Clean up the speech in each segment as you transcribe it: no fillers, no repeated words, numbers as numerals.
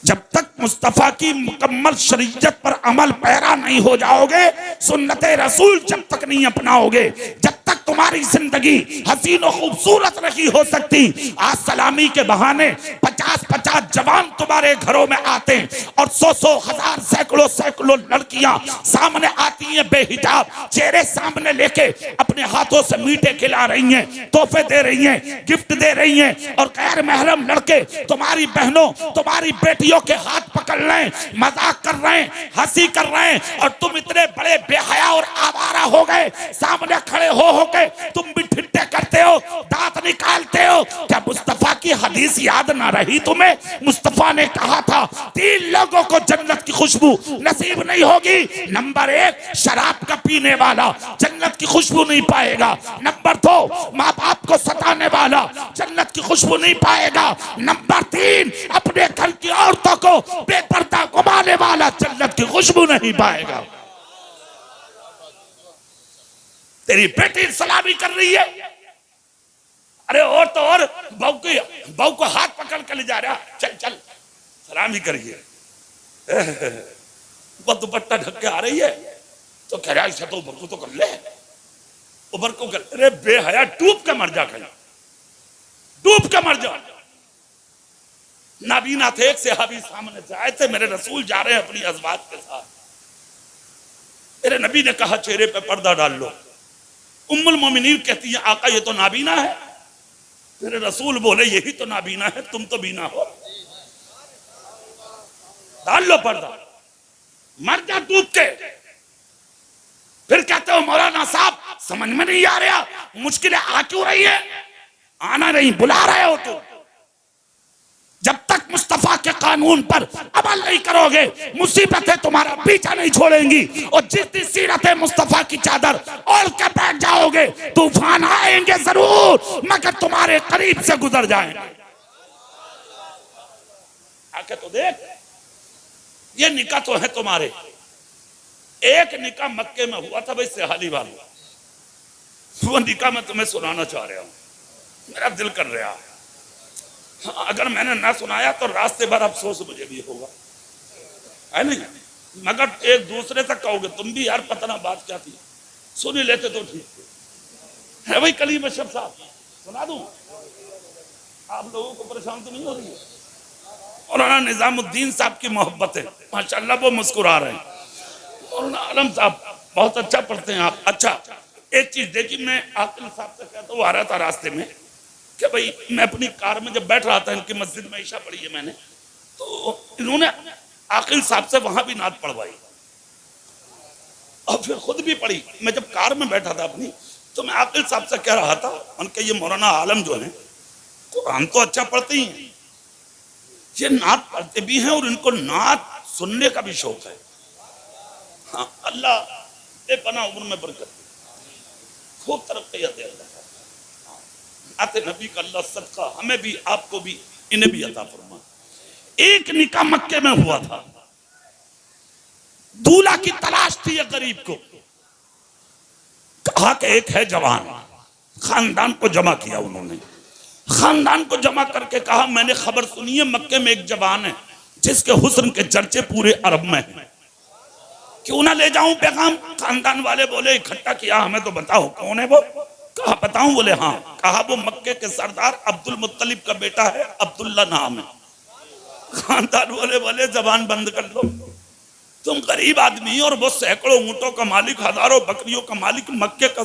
जब तक मुस्तफा की मुकम्मल शरीयत पर अमल पैरा नहीं हो जाओगे, सुन्नत रसूल जब तक नहीं अपनाओगे, जब तक तुम्हारी जिंदगी हसीन और खूबसूरत नहीं हो सकती। आज सलामी के बहाने 50-50 जवान तुम्हारे घरों में आते हैं और 100-100 हजार सैकड़ों सैकड़ों लड़कियां सामने आती हैं बेहिजाब, चेहरे सामने लेके अपने हाथों से मीठे खिला रही हैं, तोहफे दे रही हैं, गिफ्ट दे रही हैं, और गैर महरम लड़के तुम्हारी बहनों तुम्हारी बेटियों के हाथ पकड़ रहे हैं, मजाक कर रहे हैं, हंसी कर रहे हैं, और तुम इतने बड़े बेहया और आवारा हो गए, सामने खड़े हो के तुम भी ठिट्ठे करते हो, दांत निकालते हो। क्या मुस्तफा की हदीस याद ना रही तुम्हें? मुस्तफा ने कहा था 3 लोगों को जन्नत की खुशबू नसीब नहीं होगी। नंबर 1 शराब का पीने वाला जन्नत की खुशबू नहीं पाएगा। नंबर 2 माँ बाप को सताने वाला जन्नत की खुशबू नहीं पाएगा। नंबर 3 अपने घर की औरतों को बेपर्दा घुमाने वाला जन्नत की खुशबू नहीं पाएगा। तेरी बेटी सलामी कर रही है, अरे और तो और बहू को हाथ पकड़ कर ले जा रहा, चल चल सलामी करिए। वो दुपट्टा ढक के आ रही है तो कह रहा है तो उबर को तो कर ले, उबर को कर। अरे बेहया, डूब के मर जा, कहीं डूब के मर जा। नाबीना थे, एक सहाबी सामने से आए थे, मेरे रसूल जा रहे हैं अपनी अज़वाज के साथ। मेरे नबी ने कहा चेहरे पे पर्दा डाल लो। उम्मुल मोमिनीन कहती है आका ये तो नाबीना है। मेरे रसूल बोले यही तो नाबीना है, तुम तो बीना हो, डाल लो पर्दा, मर जा डूब के। फिर कहते हो मौलाना साहब समझ में नहीं आ रहा, मुश्किलें आ क्यों रही है? आना नहीं, बुला रहे हो तुम। जब तक मुस्तफा के कानून पर अमल नहीं करोगे, मुसीबतें तुम्हारा पीछा नहीं छोड़ेंगी, और जितनी सीरत मुस्तफा की चादर ओढ़ के बैठ जाओगे, तूफान आएंगे जरूर मगर तुम्हारे करीब से गुजर जाएंगे। आके तो देख, ये निकाह तो है तुम्हारे। एक निकाह मक्के में हुआ था भाई, सेहाली वाला, वो निकाह मैं तुम्हें सुनाना चाह रहा हूं, मेरा दिल कर रहा है। अगर मैंने ना सुनाया तो रास्ते भर अफसोस मुझे भी होगा, है नहीं? मगर एक दूसरे तक कहोगे तुम भी यार पता ना बात क्या थी, सुन ही लेते तो ठीक है। भाई कलीम अशरफ साहब सुना दूं, आप लोगों को परेशान तो नहीं हो रही है? मौलाना निजामुद्दीन साहब की मोहब्बत है माशाल्लाह, वो मुस्कुरा रहे हैं। मौलाना आलम साहब बहुत अच्छा पढ़ते हैं आप। अच्छा एक चीज देखी, मैं आकिल साहब से कहता हूँ, आ रहा था रास्ते में कि भाई मैं अपनी कार में जब बैठ रहा था, इनकी मस्जिद में ईशा पढ़ी है मैंने, तो इन्होंने आकिल साहब से वहां भी नात पढ़वाई और फिर खुद भी पढ़ी। मैं जब कार में बैठा था अपनी, तो मैं आकिल साहब से कह रहा था, उनके ये मौलाना आलम जो है कुरान तो अच्छा पढ़ते ही हैं, ये नात पढ़ते भी हैं और इनको नात सुनने का भी शौक है। हाँ अल्लाह पना उम्र में बरकत, खूब तरक्की दे अल्लाह। आते नबी का अल्लाह सदका हमें भी, आपको भी, इन्हें भी अता फरमा। एक निकाह मक्के में हुआ था, दूल्हा की तलाश थी एक गरीब को। कहा कि एक है जवान, खानदान को जमा किया उन्होंने, खानदान को जमा करके कहा मैंने खबर सुनी है मक्के में एक जवान है जिसके हुस्न के चर्चे पूरे अरब में हैं, क्यों ना ले जाऊं पैगाम। खानदान वाले बोले इकट्ठा किया, हमें तो बताओ कौन है वो। कहा बताऊं? बोले हाँ। कहा वो मक्के के सरदार अब्दुल मुत्तलिब का बेटा है, अब्दुल्ला नाम है। खानदान वाले बोले जबान बंद कर लो, तुम गरीब आदमी और वो सैकड़ों ऊंटों का मालिक, हजारों बकरियों का मालिक, मक्के का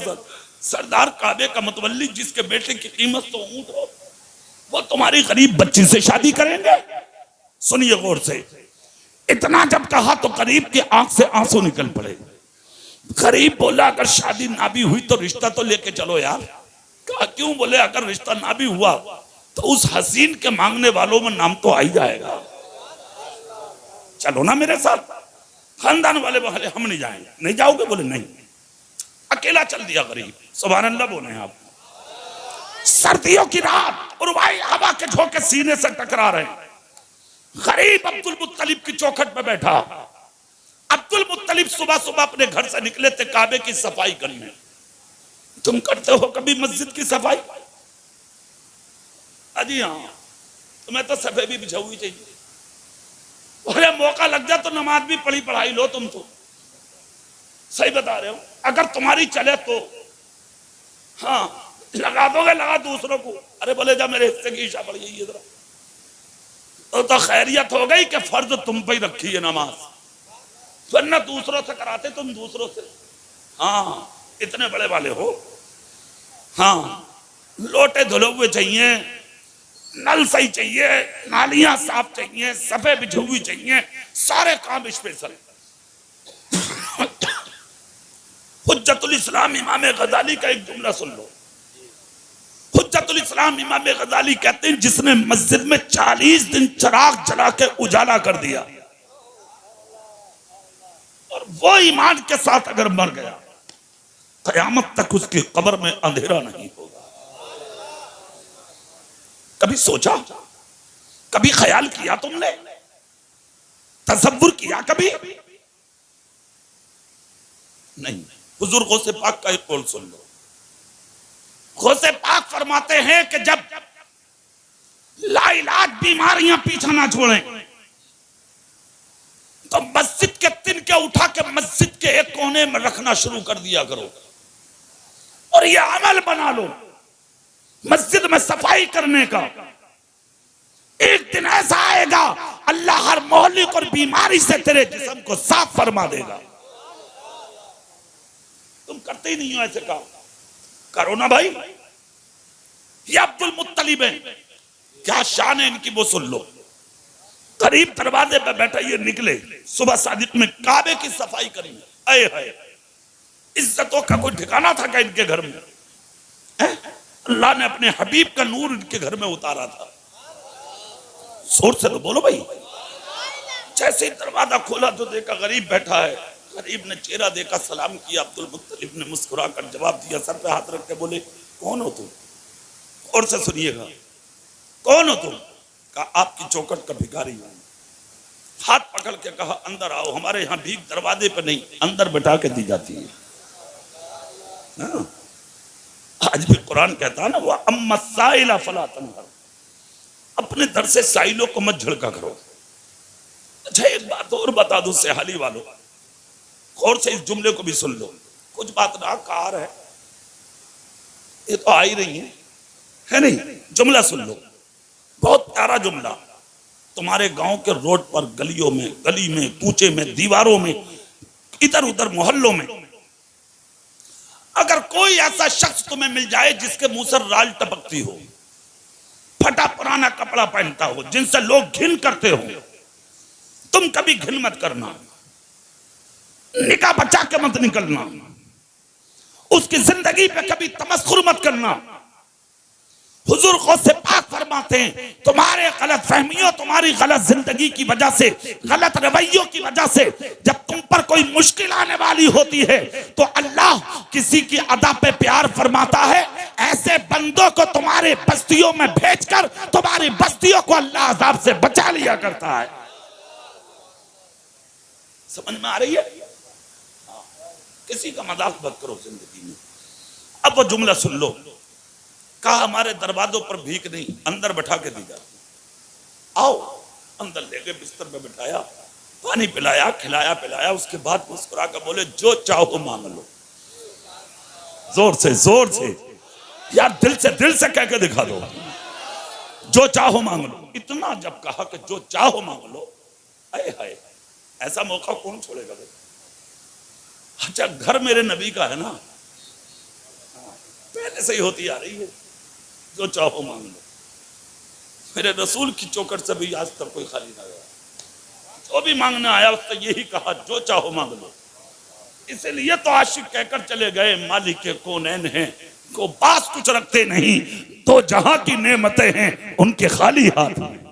सरदार, काबे का मुतवल्ली, जिसके बेटे की कीमत तो ऊंट हो, वो तुम्हारी गरीब बच्ची से शादी करेंगे? सुनिए गौर से। इतना जब कहा तो गरीब की आंख से आंसू निकल पड़े। गरीब बोला अगर शादी ना भी हुई तो रिश्ता तो लेके चलो यार। कहा क्यों? बोले अगर रिश्ता ना भी हुआ तो उस हसीन के मांगने वालों में नाम तो आ ही जाएगा, चलो ना मेरे साथ। खानदान वाले बोले हम नहीं जाएंगे। नहीं जाओगे? बोले नहीं। अकेला चल दिया गरीब। सुभान अल्लाह बोले आप। सर्दियों की रात और भाई हवा के झोंके सीने से टकरा रहे हैं। गरीब अब्दुल मुत्तलिब की चौखट पे बैठा। अब्दुल मुत्तलिब सुबह सुबह अपने घर से निकले थे काबे की सफाई करने। तुम करते हो कभी मस्जिद की सफाई? अजी हाँ, तुम्हें तो सफेदी बिछाई चाहिए। अरे मौका लग जाए तो नमाज भी पढ़ी पढ़ाई लो तुम तो। सही बता रहे हो, अगर तुम्हारी चले तो। हाँ लगा दोगे, लगा दूसरों को। अरे बोले जा मेरे हिस्से की ईशा पड़ गई जरा, तो खैरियत हो गई कि फर्ज तुम पे ही रखी है नमाज, वरना दूसरों से कराते तुम दूसरों से। हाँ इतने बड़े वाले हो। हाँ लोटे धुले हुए चाहिए, नल सही चाहिए, नालियां साफ चाहिए, सफे बिछी हुई चाहिए, सारे काम स्पेशल। हुज्जतुल इस्लाम इमाम गजाली का एक जुमला सुन लो। हुज्जतुल इस्लाम इमाम गजाली कहते हैं जिसने मस्जिद में 40 दिन चिराग जला के उजाला कर दिया और वो ईमान के साथ अगर मर गया, क़यामत तक उसकी कब्र में अंधेरा नहीं होगा। कभी सोचा, कभी ख्याल किया तुमने, तसव्वुर किया कभी? नहीं। हुजूर गौसे पाक का एक कौल सुन लो। गौसे पाक फरमाते हैं कि जब लाइलाज बीमारियां पीछा ना छोड़ें तो मस्जिद के तिनके उठा के मस्जिद के एक कोने में रखना शुरू कर दिया करो और ये अमल बना लो मस्जिद में सफाई करने का। एक दिन ऐसा आएगा अल्लाह हर मोहल्लिक और बीमारी से तेरे जिस्म को साफ फरमा देगा। तुम करते ही नहीं हो ऐसे काम, करो ना भाई। ये अब्दुल मुत्तलिब है, क्या शान है इनकी वो सुन लो। करीब दरवाजे पे बैठा ये निकले, सुबह सादिक में काबे की सफाई करी। अये है, इज्जतों का कोई ठिकाना था क्या इनके घर में? अल्लाह ने अपने हबीब का नूर इनके घर में उतारा था। जोर से तो बोलो भाई। जैसे ही दरवाजा खोला तो देखा गरीब बैठा है। गरीब ने चेहरा देखा, सलाम किया। अब्दुल मुत्तलिब ने मुस्कुरा कर जवाब दिया, सर पे हाथ रख के बोले कौन हो तुम? और से सुनिएगा, कौन हो तुम? कहा आपकी चौखट का भिखारी हूं। हाथ पकड़ के कहा अंदर आओ, हमारे यहाँ भीख दरवाजे पे नहीं अंदर बैठा के दी जाती है। हाँ। आज भी कुरान कहता है ना, वो अम्मा साइला फला तनहर, अपने दर से साइलों को मत झड़का करो। अच्छा एक बात और बता दूं सेहाली वालों, गौर से इस जुमले को भी सुन लो। कुछ बात ना कार है, ये तो आ ही रही है नहीं? जुमला सुन लो, बहुत प्यारा जुमला। तुम्हारे गांव के रोड पर, गलियों में, गली में, कूचे में, दीवारों में, इधर उधर मोहल्लों में अगर कोई ऐसा शख्स तुम्हें मिल जाए जिसके मुंह से राल टपकती हो, फटा पुराना कपड़ा पहनता हो, जिनसे लोग घिन करते हो, तुम कभी घिन मत करना, निकाह बचा के मत निकलना, उसकी जिंदगी पे कभी तमस्खुर मत करना। हुजूर गौसे पाक फरमाते हैं तुम्हारे गलत फहमियों, तुम्हारी गलत जिंदगी की वजह से, गलत रवैयों की वजह से जब तुम पर कोई मुश्किल आने वाली होती है तो अल्लाह किसी की अदा पे प्यार फरमाता है, ऐसे बंदों को तुम्हारे बस्तियों में भेजकर तुम्हारी बस्तियों को अल्लाह अजाब से बचा लिया करता है। समझ में आ रही है? किसी का मजाक मत करो जिंदगी में। अब वो जुमला सुन लो। कहा हमारे दरवाजों पर भीख नहीं, अंदर बैठा के दी जाती। आओ, अंदर ले गए, बिस्तर पे बिठाया, पानी पिलाया, खिलाया पिलाया, उसके बाद मुस्कुरा कर बोले जो चाहो मांग लो। जोर से यार, दिल से कह के दिखा दो, जो चाहो मांग लो। इतना जब कहा कि जो चाहो मांग लो, अरे हाय, ऐसा मौका कौन छोड़ेगा भाई? अच्छा घर मेरे नबी का है ना, पहले से ही होती आ रही है, जो चाहो मांग लो। मेरे रसूल की चौखट से भी आज तक कोई खाली ना गया। जो भी मांगने आया उसने यही कहा जो चाहो मांग लो। इसलिए तो आशिक कहकर चले गए मालिक के कौनैन हैं, को पास कुछ रखते नहीं, तो जहां की नेमतें हैं उनके खाली हाथ हैं।